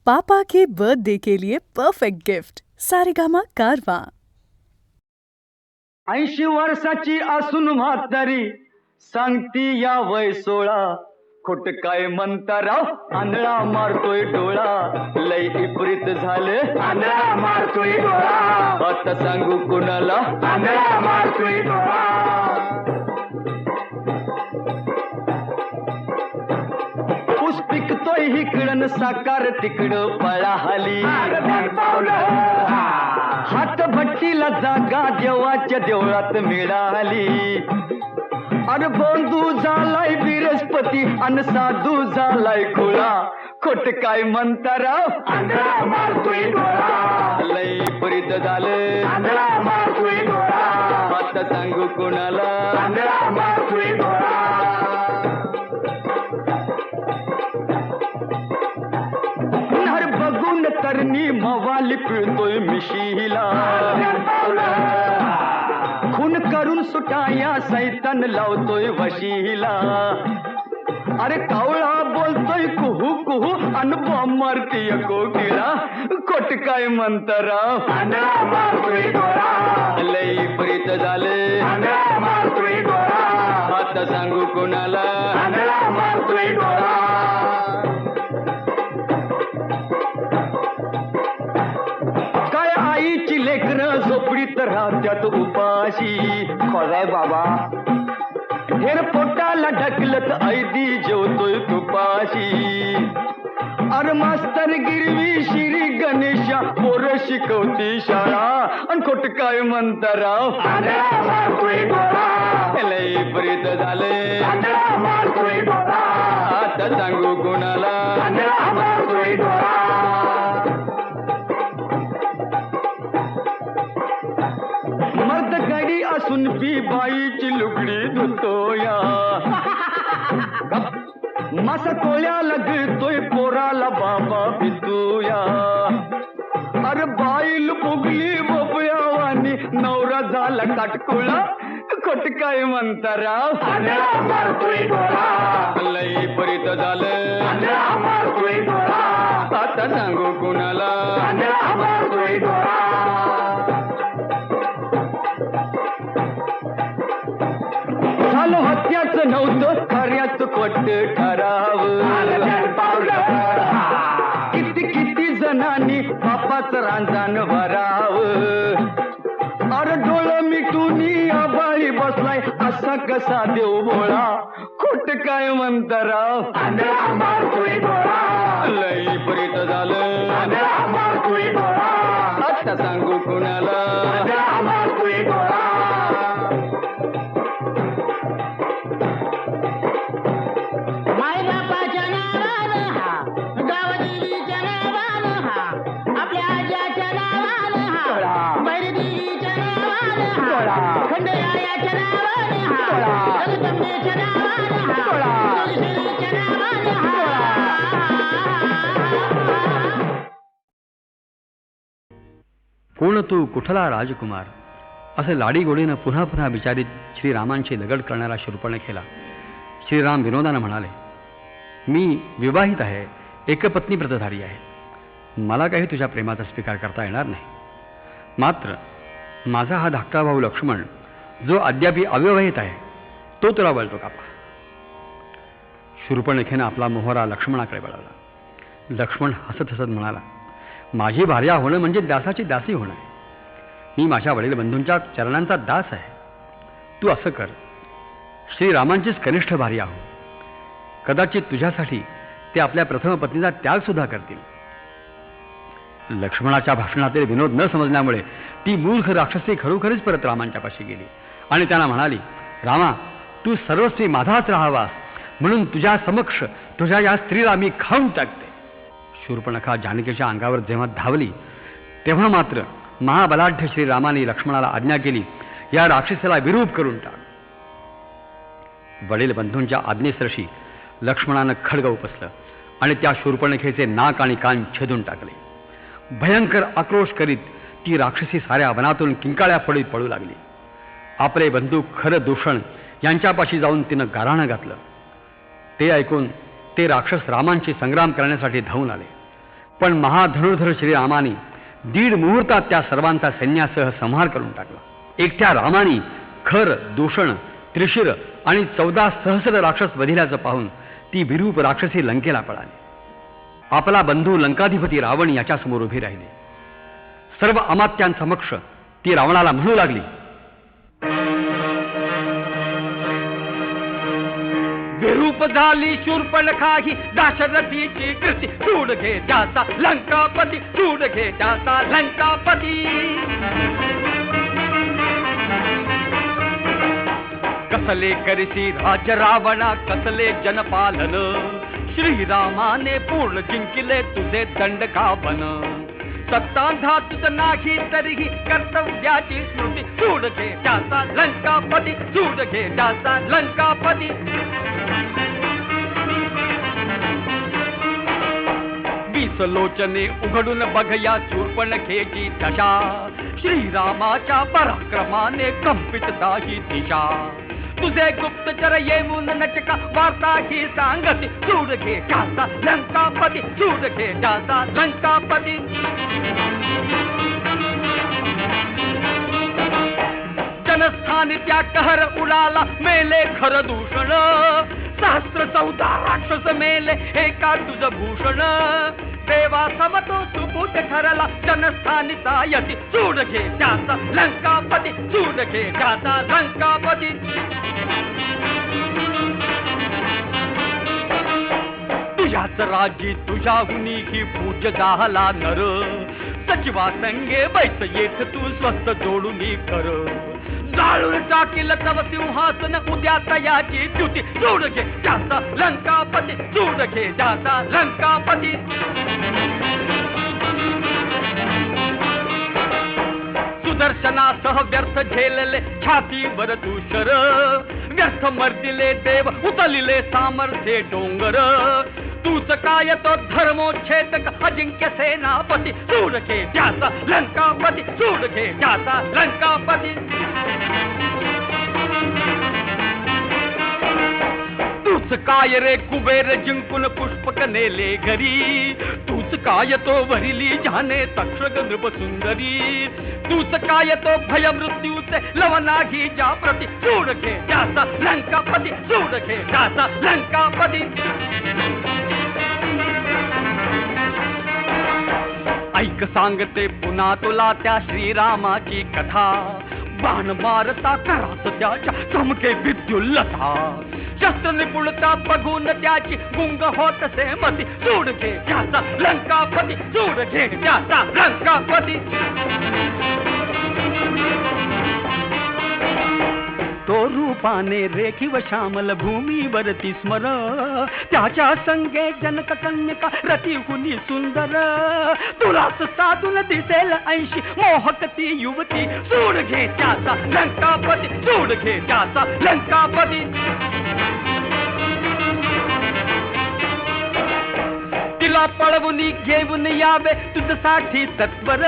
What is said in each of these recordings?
पापा के birthday के लिए perfect gift Saregama कारवा। 80 वर्षाची असून म्हातारी सांगती या वय 16, खोट काय म्हणता राव आंधळा मारतोय डोळा, लय विपरीत झाले आंधळा मारतोय डोळा, आता सांगू कुणाला आंधळा मारतोय डोळा। ऊस पिकतोय इकडं साकार तिकडं पळाली, हात भट्टीला जागा देवाच्या देवळात मिळाली। अरे बंधू झालाय बृहस्पती अन साधू झालाय खुळा, खोट काय म्हणता राव आंधळा मारतोय डोळा, लय विपरीत झालं आंधळा मारतोय डोळा, आता सांगू कोणाला आंधळा मारतोय डोळा। नर बघून तरणी मवाली पिळतोय मिशीला, खून करून सुटाया सैतान लावतोय वशीला। अरे कावळा बोलतोय कुहू कुहू अन बॉम्ब मारतीय कोकिळा, खोट काय म्हणता राव आंधळा मारतोय डोळा, लय विपरीत झाले आंधळा मारतोय डोळा, आता सांगू कोणाला आंधळा मारतोय डोळा। काय आईची लेकरं झोपडीत राहत्यात उपाशी, खराय बाबा हेर पोटाला ढकलत ऐदी जेवतोय तुपाशी। अरे मास्तर गिरवी श्री गणेशा पोर शिकवती शाळा, अन खोट काय म्हणता राव आंधळा मारतोय डोळा, लय विपरीत झाले आंधळा मारतोय डोळा, आता सांगू कोणाला आंधळा मारतोय डोळा। मर्द गडी असून बी बाईची लुगडी धुतोया, मासा कोळ्या लगतोय पोराला बाबा भितूया। अरे बाईल फुगली बोबयावानी नवरा झाला काटकुळा, खोट काय म्हणता राव आंधळा मारतोय डोळा, लय विपरीत झालं आंधळा मारतोय डोळा, आता सांगू कुणाला आंधळा मारतोय डोळा। झालं हत्याचं नव्हतं खऱ्याच खोट ठराव, किती किती जणांनी बापाचं रांजण भराव। अरे डोळं मिटून आबाळी बसलाय असा कसा देव भोळा, खोट काय म्हणता राव आंधळा मारतोय डोळा, लय विपरीत झालं आंधळा मारतोय डोळा, आता सांगू कुणाला आंधळा मारतोय डोळा। कोण तू कुठला राजकुमार, असे लाडीगोडीनं पुन्हा पुन्हा विचारित श्रीरामांची दगड करणारा शूर्पणखेला श्रीराम विनोदानं म्हणाले, मी विवाहित आहे, एकपत्नी व्रतधारी आहे, मला काही तुझ्या प्रेमाचा स्वीकार करता येणार नाही। मात्र माझा हा धाकटा भाऊ लक्ष्मण जो अद्यापी अविवाहित आहे तो तुला वळतो का पहा। शूर्पणखेनं आपला मोहरा लक्ष्मणाकडे वळवला। लक्ष्मण हसत हसत म्हणाला, माझी भार्या होणं म्हणजे दासाची दासी होणं आहे, मी माझ्या वडील बंधूंच्या चरणांचा दास आहे। तू असं कर, श्रीरामांचीच कनिष्ठ भार्या हो, कदाचित तुझ्यासाठी ते आपल्या प्रथम पत्नीचा त्याग सुद्धा करतील। लक्ष्मणाच्या भाषणातील विनोद न समजल्यामुळे ती मूर्ख राक्षसी खरोखरीच परत रामांच्यापाशी गेली आणि त्यांना म्हणाली, रामा तू सर्वस्वी माझाच राहावास म्हणून तुझ्या समक्ष तुझ्या या स्त्रीला मी खाऊन टाकते। शूर्पणखा जानकीच्या अंगावर जेव्हा धावली तेव्हा मात्र महाबलाढ्य श्रीरामाने लक्ष्मणाला आज्ञा केली, या राक्षसाला विरूप करून टाक। वडील बंधूंच्या आज्ञेसरशी लक्ष्मणानं खड्ग उपसलं आणि त्या शूर्पणखेचे नाक आणि कान छेदून टाकले। भयंकर आक्रोश करीत ती राक्षसी साऱ्या वनातून किंकाळ्या पडीत पळू लागली। आपले बंधू खरं दूषण यांच्यापाशी जाऊन तिनं गाऱ्हाणं घातलं। ते ऐकून ते राक्षस रामांशी संग्राम करण्यासाठी धावून आले। पण महाधनुर्धर श्रीरामाने 1.5 मुहूर्तात त्या सर्वांचा सैन्यासह संहार करून टाकला. एकट्या रामाने खर, दूषण, त्रिशिर आणि 14 सहस्र राक्षस वधिल्याचं पाहून ती विरूप राक्षसी लंकेला पळाली. आपला बंधू लंकाधिपती रावण याच्यासमोर उभी राहिली. सर्व अमात्यांसमक्ष ती रावणाला म्हणू लागली, विरूप झाली शूर्पणखा ही दाशरथीची कृती, सूड घे त्याचा लंकापती, सूड घे त्याचा लंकापती. कसले करिसी राज रावणा, कसले जनपालन, श्रीरामाने पूर्ण जिंकिले तुझे दंड का बन. सत्तांधा तुझ नाही तरीही कर्तव्याची स्मृती, सूड घे त्याचा लंकापती, सूड घे त्याचा लंकापती. लोचने उघडून बघया शूर्पणखेची दशा, श्रीरामाच्या पराक्रमाने कंपित दाही दिशा. तुझे गुप्तचर येऊन नचका वार्ता ही सांगती, सूड घे त्याचा लंकापती, सूड घे त्याचा लंकापती. जनस्थानी त्या कहर उडाला, मेले खर दूषण, 14 राक्षस मेले एका तुझ भूषण. देवा समतो सुपूत ठरला जनस्थानीचा यती, सूड घे त्याचा लंकापती, सूड घे त्याचा लंकापती. तुझ्याच राज्य तुझ्याहुनी ही पूज्य झाला नर, सचिवा संगे बैस येथ तू स्वस्त जोडून कर. जाळून टाकील तव सिंहासन उद्या तयाची द्युती, सूड घे त्याचा लंकापती, सूड घे त्याचा लंकापती. सुदर्शनासह व्यर्थ झेलले छातीवर तुषर, व्यर्थ मर्दिले देव उतलिले सामर्थ्ये डोंगर. तूच काय तो धर्मोच्छेदक अजिंक्य सेनापती, सूड घे त्याचा लंकापती, सूड घे त्याचा लंकापती. तूच काय रे कुबेर जिंकून पुष्पक नेले घरी, तूच काय तो भरिली जाने तक्षक नृप सुंदरी. तूच काय तो भय मृत्यूचे लवनागी जा प्रती, सूड घे त्याचा लंकापती, सूड घे त्याचा लंकापती. ऐक सांगते पुन्हा तुला त्या श्रीरामाची कथा, बाण मारता करात त्याच्या चमके विद्युल्लता. शस्त्र निपुणता बघून त्याची गुंग होत से मती, सूड घे त्याचा लंकापती, सूड घे त्याचा लंकापती. तो रूपाने रेखीव श्यामल भूमीवरती स्मर, त्याच्या संगे जनक कन्यका रतिहुनी सुंदर. तुलाच साधून दिसेल 80 मोहक ती युवती, सूड घे त्याचा लंकापती, सूड घे त्याचा लंकापती. तिला पळवून घेऊन यावे तुझसाठी तत्वर,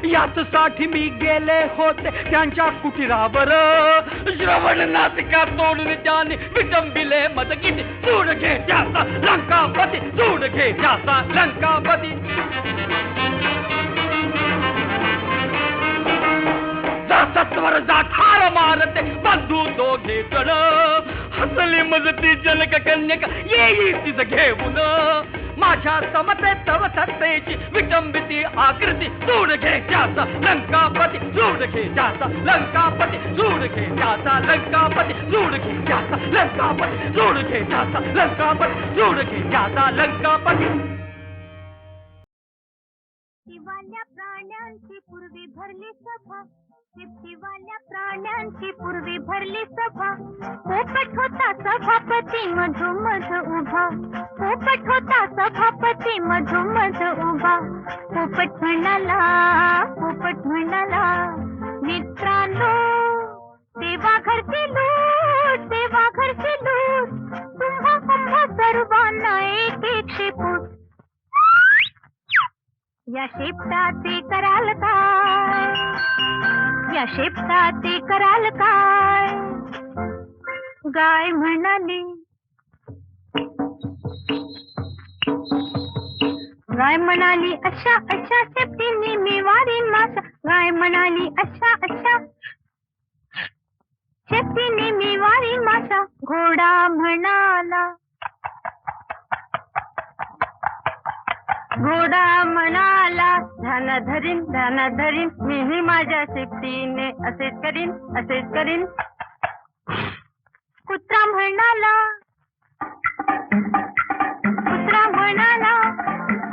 याच साठी मी गेले होते त्यांच्या कुटीरावर. श्रवण नासिका तोडून त्याने विटंबिले मदगिनी, सूड घे त्याचा लंकापती, सूड घे त्याचा लंकापती. सत्वर जा ठार मारते बंधू दोघे जण, हसली मजती जनक कन्यका येई तिज घेऊन. माझ्या समते तव सत्तेची विटंबिती आकृती, सूड घे त्याचा लंकापती, सूड घे त्याचा लंकापती, सूड घे त्याचा लंकापती, सूड घे त्याचा लंकापती, सूड घे त्याचा लंकापती, सूड घे त्याचा लंकापती. शिवाल्या प्राण्यांची पूर्वी भरली सभा, शिवाल्या प्राण्यांची पूर्वी भरली सभा. पोपट होता सभापती मधोमध उभा, पोपट होता सभापती मधोमध उभा. पोपट म्हणाला, पोपट म्हणाला, मित्रांनो देवा घरची लूट, देवा घरची लूट. तुम्हा कुंभ सर्वांना एक एक शेपूट. या शेपटाचे कराल काय, या शेपटाचे कराल काय. गाय म्हणाली, गाय म्हणाली अशा अशा शेपटीने मी वारीन मासा. गाय म्हणाली अशा अशा शेपटीने मी वारीन मासा. घोडा म्हणाला ध्यान धरीन मीही माझ्या शेपटीने असेच करीन. कुत्रा म्हणाला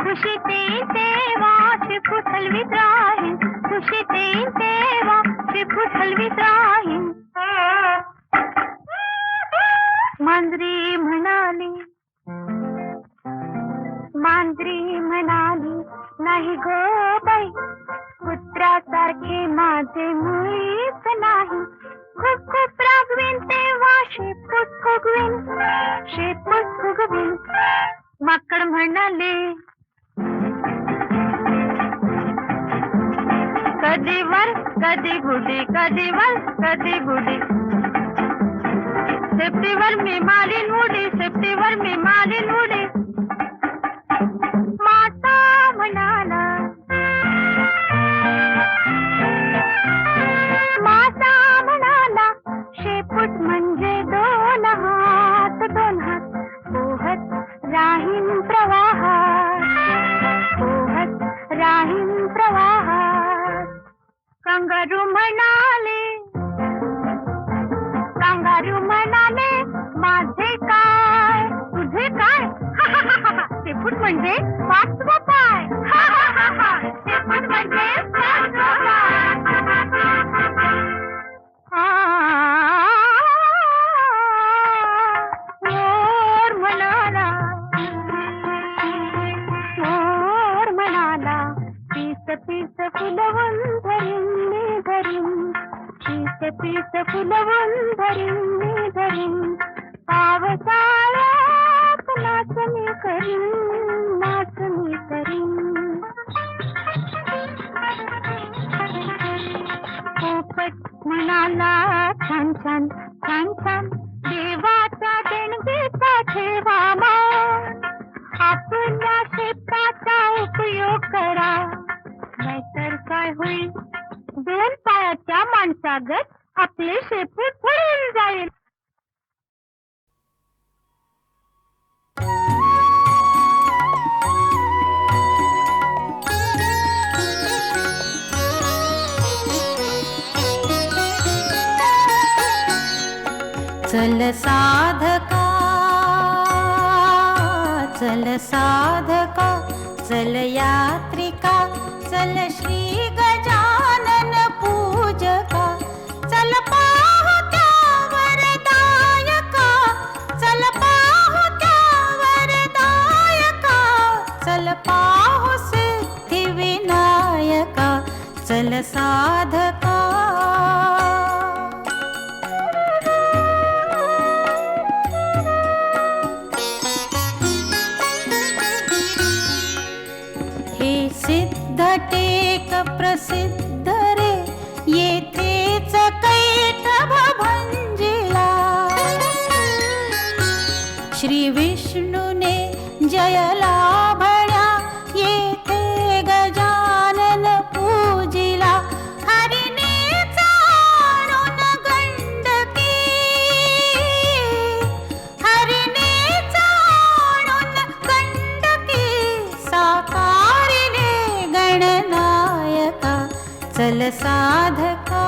खुशीत येईन तेव्हा शेपूट हलवीत राहीन. खुशीत येईन तेव्हा शेपूट हलवीत राहीन. मांजरी म्हणाली नाही गो बाई कुत्र्यासारखे माझे मुळीच नाही. खूप खूप रागवीन तेव्हा शेपूट फुगवीन. माकड म्हणाले कधी वर कधी बुडी शेपटीवर मी मारीन उडी. मासा म्हणाला शेपूट म्हणजे दोन हात पोहत राहीन प्रवाहात. कंगारू म्हणाले माझे काय तुझे काय. शेपूट म्हणजे पाचवा पाय. शेपूट म्हणजे पाचवा पाय. मोर म्हणाला पीस फुलवून धरीन. पीस फुलवून धरीन. पावसाळ्यात नाचणी करीन. पोपट म्हणाला छान देवाचा देणगीचा ठेवा मान. आपल्या शेताचा उपयोग करा नाहीतर काय होईल. 2 पायाच्या माणसागत आपले शेपूट पडून जाईल. चल साधका चल यात्रिका चल श्री गजानन पूजका. चल पाहू त्या वरदायका. चल पाहू सिद्धी विनायका. चल साधका. सिद्धटेक प्रसिद्ध रे येथेच कैटभ भंजिला. श्री विष्णूने जयला भण्या येथे गजानन पूजिला. हरिने चाणून गंडकी साकारिले गणनायका. चल साधका.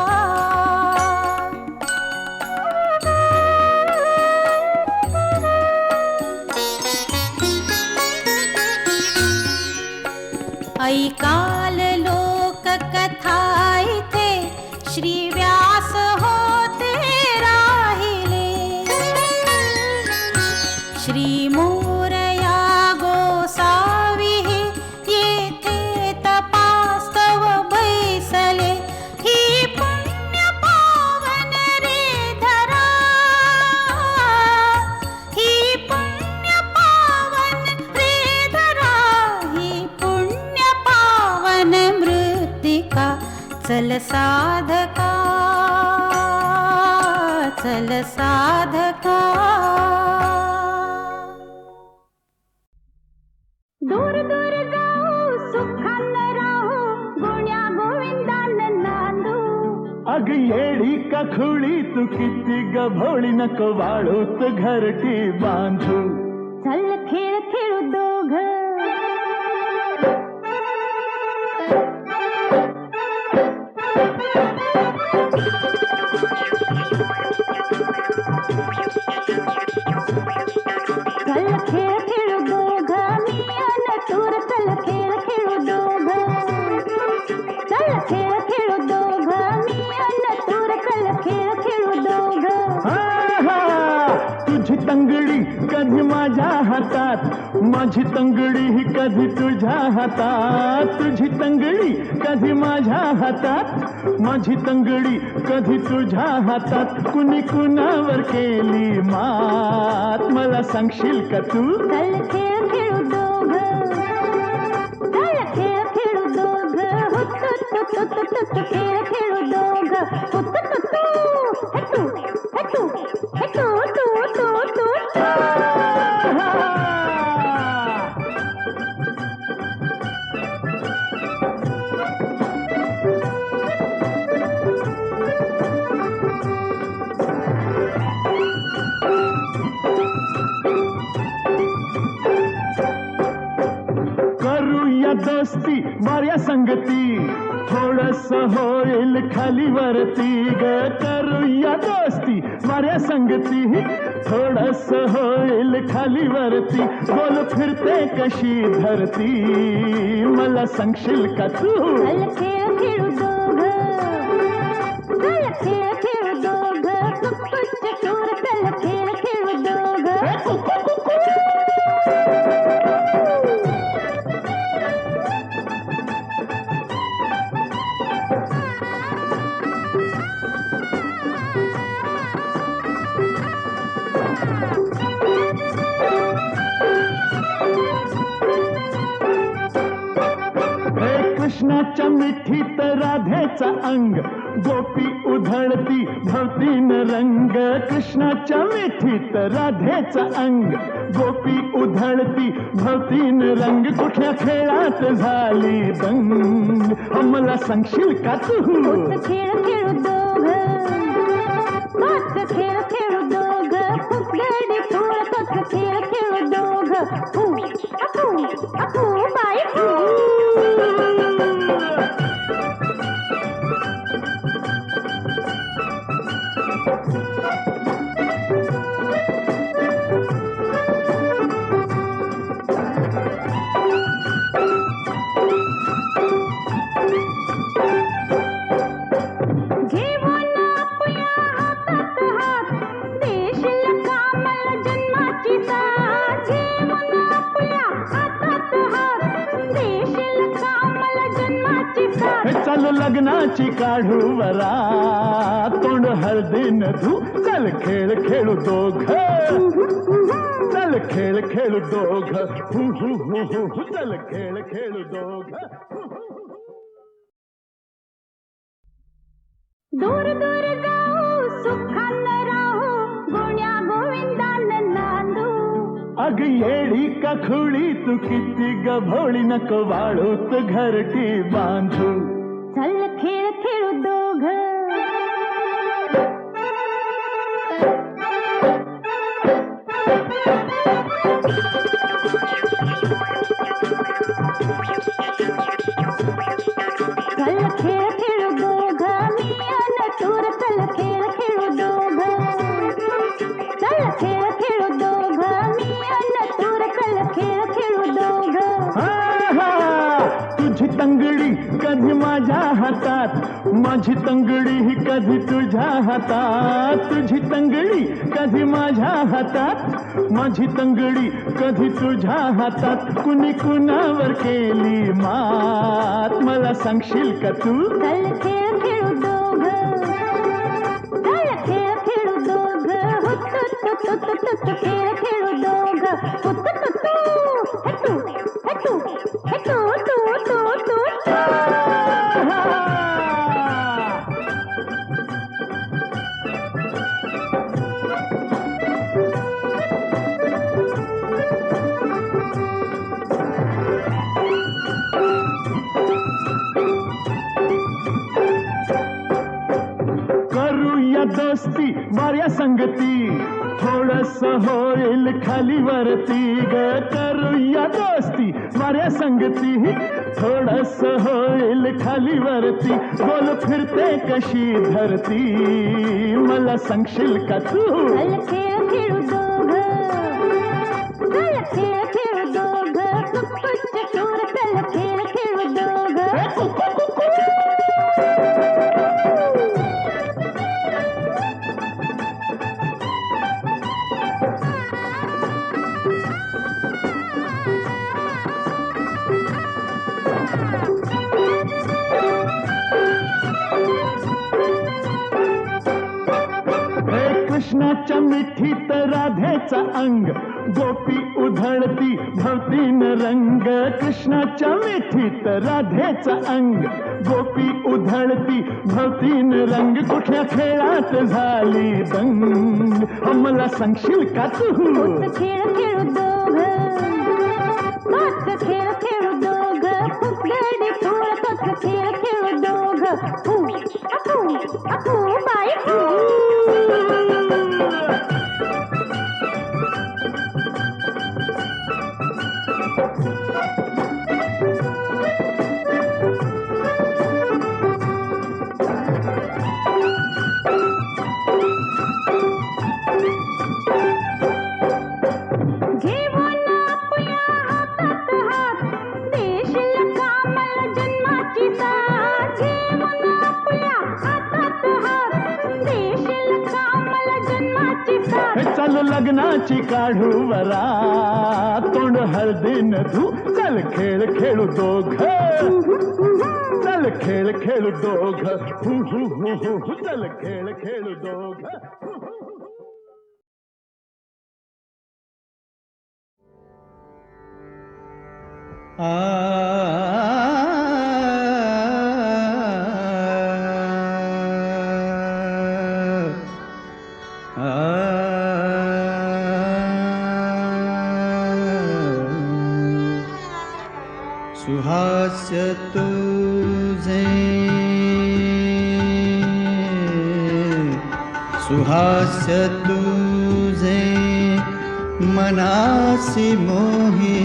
ऐकाल लोक कथा इथे श्री व्यास होते राहिले. श्री मोरया गोसावी येथे तपास्तव बैसले. ही पुण्य पावन रे धरा. ही पुण्य पावन रे धरा. ही पुण्य पावन मृत्तिका. चल साधका. चल साधका. दूर दूर जा अग येडी का खुळी तू किती गभोळी नको वाळूत घरटी बांधू चल खेळ खेळू दोघ चल खेळ खेळू दोघ मी अन तूर चल खेळ खेळू दोघ चल खेळ खेळू दोघ मी अन तूर चल खेळ खेळू दोघ तुझी तंगडी कधी माझ्या हातात माझी तंगडी ही कधी तुझ्या हातात तुझी तंगडी कधी माझ्या हातात माझी तंगडी कधी तुझ्या हातात कुणी कुणावर केली मात मला सांगशील का तू चल खेळ खेळू दोघ चल खेळ खेळू दोघ खेळ खेळू दोघ करूया दोस्ती बऱ्या संगती थोडस होईल खाली वरती ग करूया दोस्ती बऱ्या संगती थोडस होईल खाली वरती बोल फिरते कशी धरती मला सांगशील का तू चल खेळ खेळू दोघ चल खेळ खेळू दोघ कुक्कुच चूर चल खेळ खेळू दोघ कृष्णाच्या मिठीत राधेचा अंग गोपी उधळती भवतीन रंग कृष्णाच्या मिठीत राधेचा अंग गोपी उधळती भवतीन रंग कुठल्या खेळात झाली दंग मला सांगशील का तू खेळ खेळू दोघ खेळ खेळू दोघ फुगडी फुल खेळ खेळू दोघ बाई चल लग्नाची काढू वरा तोंड हळदीन धू चल खेळ खेळू दोघ चल खेळ खेळू दोघ चल खेळ खेळू दोघ दूर दूर जाऊ सुखानं राहू गुण्या गोविंदानं नांदू अग येडी का खुळी तू किती गभोळी नको वाळूत घरटी बांधू चल खेळ खेळू दोघ चल खेळ खेळू दोघ मी अन तूर चल खेळ खेळू दोघ चल खेळ खेळू दोघ मी अन तूर चल खेळ खेळू दोघ तुझी तंगडी कधी माझ्या हातात माझी तंगडी ही कधी तुझ्या हातात तुझी तंगडी कधी माझ्या हातात माझी तंगडी कधी तुझ्या हातात कुणी कुणावर केली मात मला सांगशील का तू चल खेळ खेळू दोघ चल खेळ खेळू दोघ खेळ खेळू दोघ वाऱ्या संगती थोडस होईल खाली वरती ग करूया दोस्ती वाऱ्या संगती थोडस होईल खाली वरती गोल फिरते कशी धरती मला सांगशील का तू चल खेळ खेळू दोघं चल खेळ खेळू दोघं कुक्कुट चूर चल खेळ खेळू दोघं कृष्णाच्या मिठीत राधेचा अंग गोपी उधळती भवतीन रंग कृष्णाच्या मिठीत राधेचा अंग गोपी उधळती भवतीन रंग कुठल्या खेळात झाली दंग मला सांगशील का तू खेळ खेळू दोघं तोच खेळ खेळू दोघं फुगडी फुळ तोच खेळ खेळू दोघं अपू बाई चल लग्नाची काढू वरा तोंड हळदीन धू चल खेळ खेळू दोघ चल खेळ खेळू दोघ चल खेळ खेळू दोघ सुहास्य तुझे सुहास्य तुझे मनासी मोही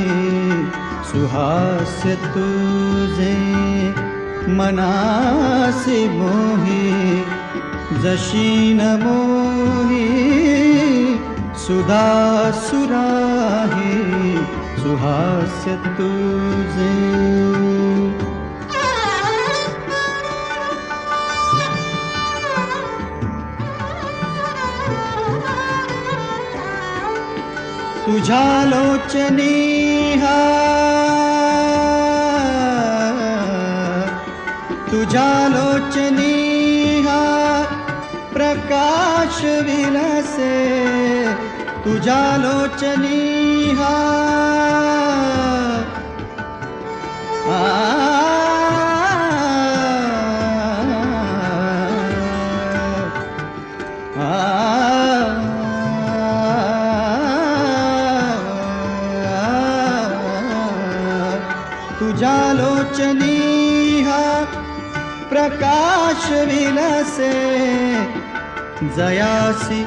सुहास्य तुझे मनासी मोही जशी न मोही सुधा सुराही सुहास्य तुझे तुझ्या लोचनी तुझ्या लोचनी प्रकाश विलसे तुझ्या लोचनी तुझ्या लोचनी प्रकाश विलसे जयासी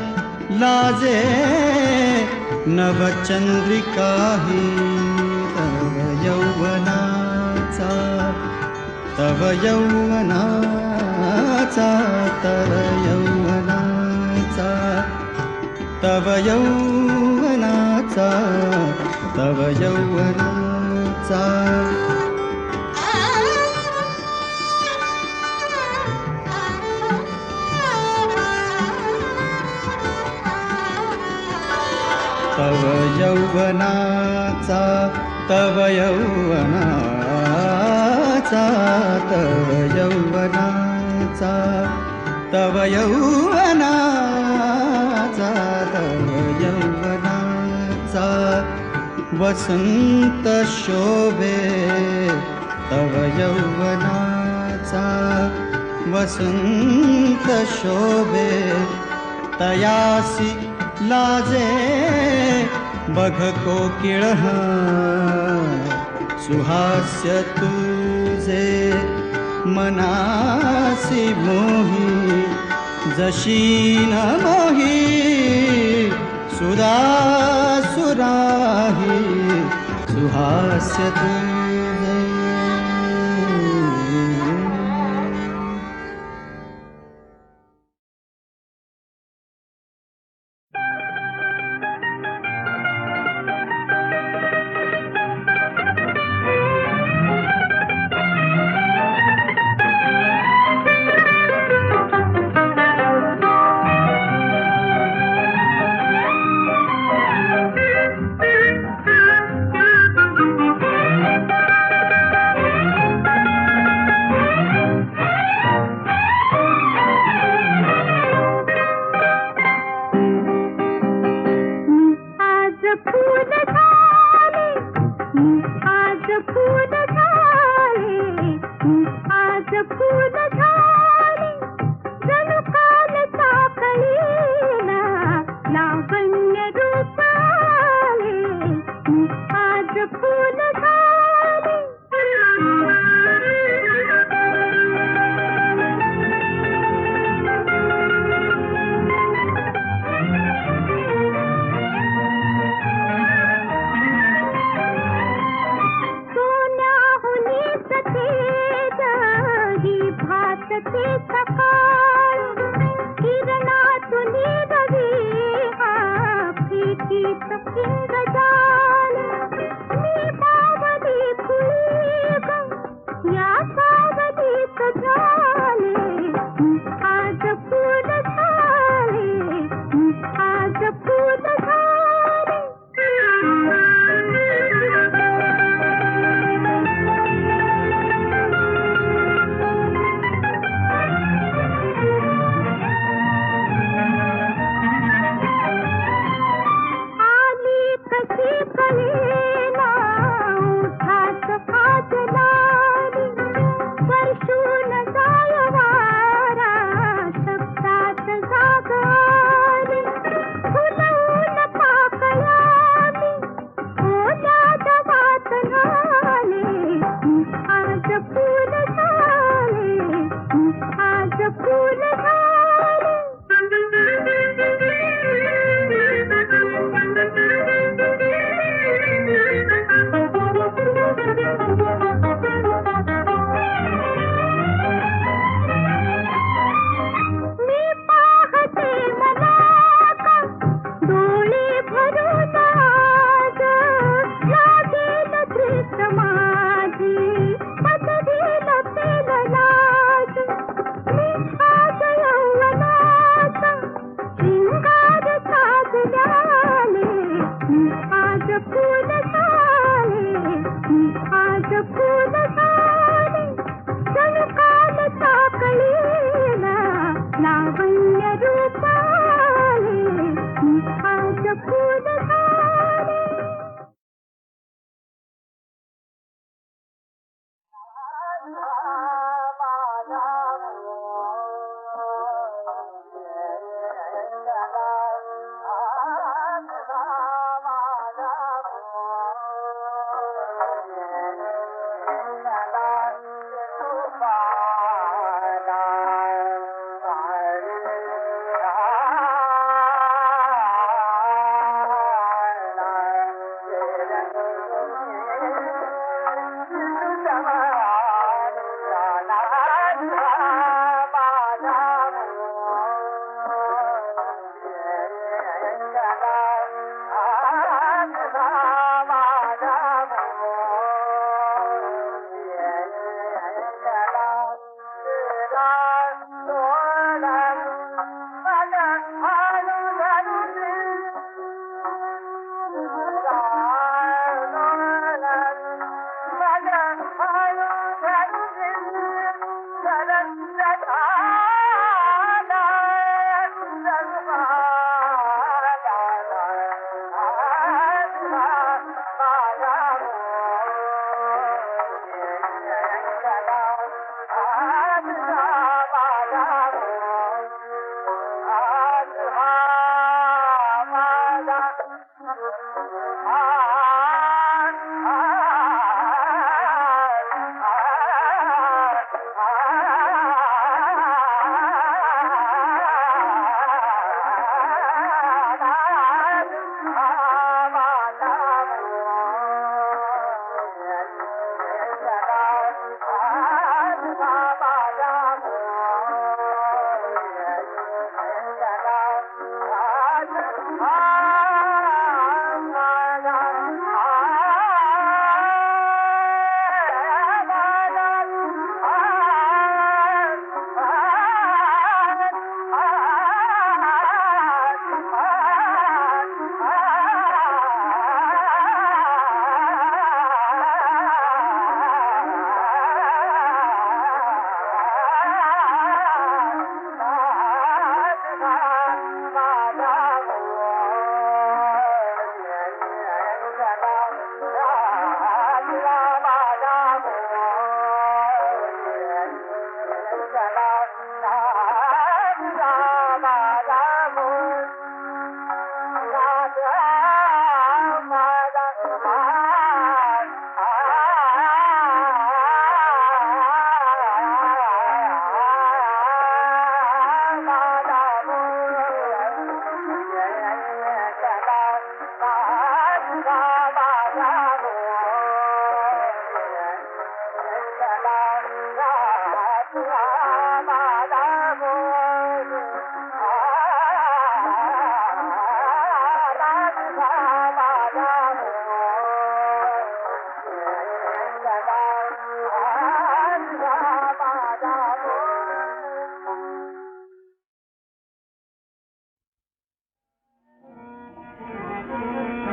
लाजे नवचंद्रिका ही तव यौवनाचा तव यौवनाचा तव यौवनाचा तव यौवनाचा तव यौवनाचा तव यौवनाचा तव यौवनाचा तव यौवनाचा तव यौवनाचा तव यौवनाचा वसंत शोभे तव यौवनाचा वसंत शोभे तयासी लाजे बघ कोकिळ सुहास्य तुझे मनासी मोही जशी न मोही सुरा सुराही सुहास्य तुझे.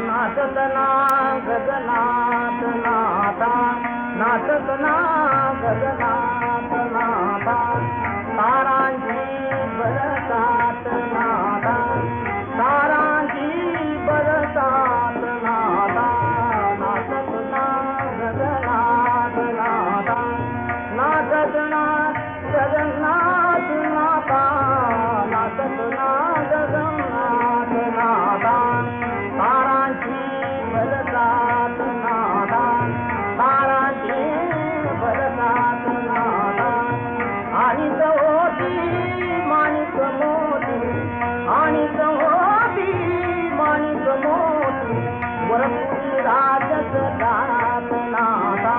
नाचतना गगनात नाता नाचतना गगनात नाता तारांची बरसात नाता तारांची बरसात नाता नाचतना गगनात नाता नाचतना गगनात नाता नाचतना गगनात नाता तारांची बरसात नादा तारांची बरसात नादा आणि होती माणिक मोती आणि होती माणिक मोती वरतुनी राजस जात नादा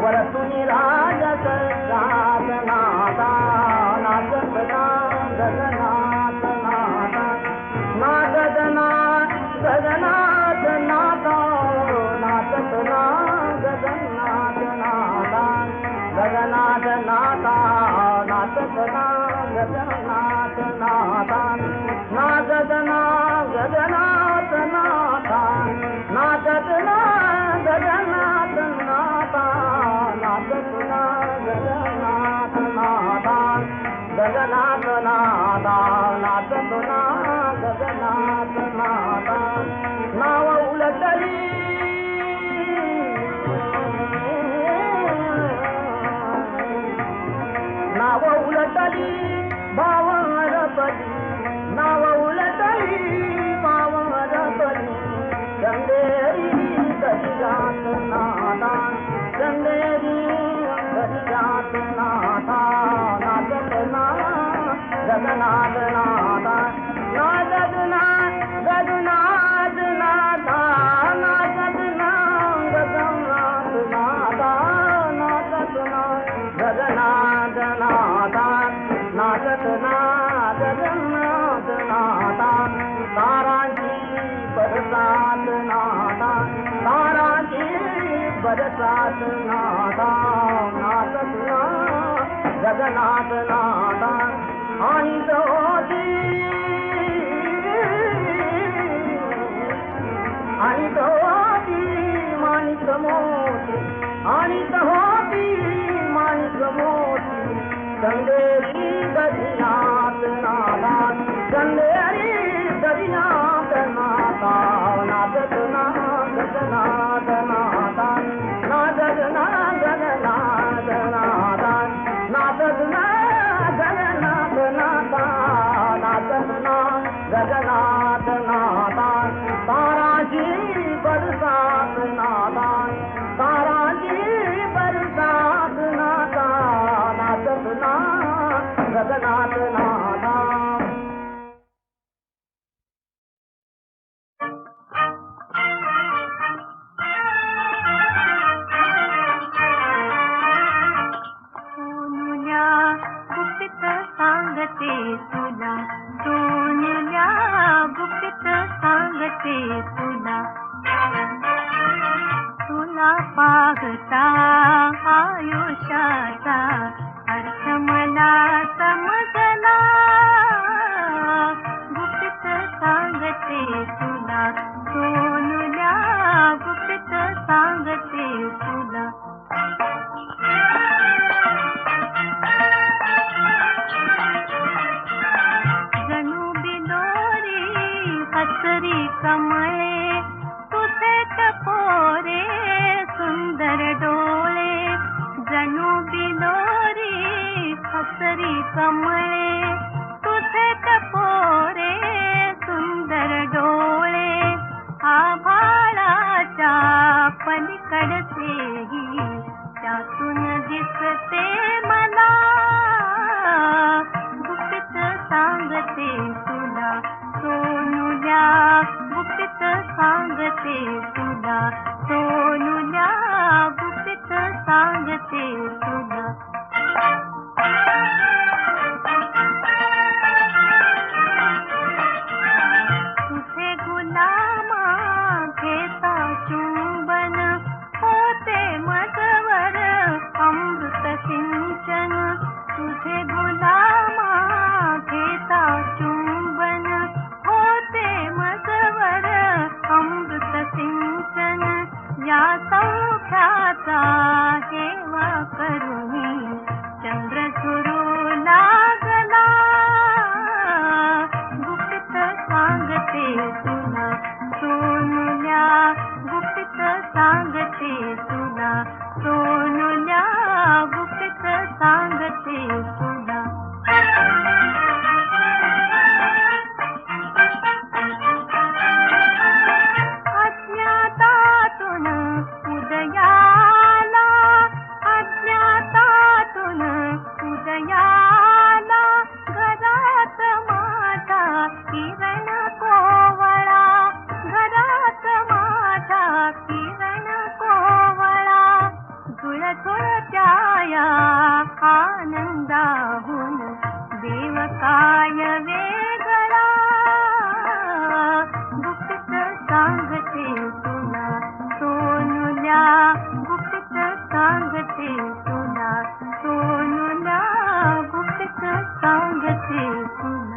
वरतुनी राजस जात नादा नाचतना गगनात नादा नागदना गगनाथ नाथा नाचतना गगनाथ नाथा गगनाथ नाथा नाचतना गगनाथ नाथा नाचतना गगनाथ नाथा नाचतना गगनाथ नाथा नाचतना गगनाथ नाथा गगनाथ नाथा नाचतना गगनाथ नाथा नाव उलटली नाव उलटली भाव रपली नाव उलटली भाव रपली चंदेरी कधी जात नाथा चंदेरी कधी जात नाथा नाचतना गगनाथ नाथा नाचतना गगनाथ नाथा नाचतना गगनाथ नाथा नाचतना गगनाथ नाथा नाचतना गगनाथ नाथा तारांची बरसात नाथा तारांची बरसात नाथा नाचतना गगनाथ नाथा आणि होती आणि होती माणिक मोती आणि होती माणिक मोती चंदेरी दरियात नाथा चंदेरी दरियात नाथा नाचतना गगनाथ नाथा नाचतना गगनाथ नाथा नाचतना गगनाथ नाथा नाचतना गगनाथ नाथा तारांची बरसात नाथा तारांची बरसात नाथा नाचतना गगनाथ नाथा सांगते तुला सोनुल्या गुपित सांगते तुला तुला पाहता आयुष्याचा अर्थ मला समजला गुपित सांगते तुला सोनुल्या गुपित सांगते तुला कमळे तुझे टपोरे सुंदर डोळे जणू बिलोरी हसरी कमळे तुझे टपोरे सुंदर डोळे आभाळाच्या पलीकडचेही त्यातून दिसते मला गुपित सांगते तुला सोनुल्या गुपित सांगते तुला सोनुल्या गुपित सांगते तुला सिंचन तुझे गुलामा घेता चुंबन होते मजवर अमृत सिंचन या सौख्याचा हेवा करुणी चंद्र सुरू लागला गुपित सांगते तुला सोनुल्या गुपित सांगते तुला सोनुल्या गुपित सांगते तुला अज्ञातातून उदयाला अज्ञातातून उदयाला घरात माझा किरण कोवळा घरात माझा किरण कोवळा झुळझुळत्या या आनंदाहून देव काय वेगळा गुपित सांगते तुला सोनुल्या गुपित सांगते तुला सोनुल्या गुपित सांगते तुला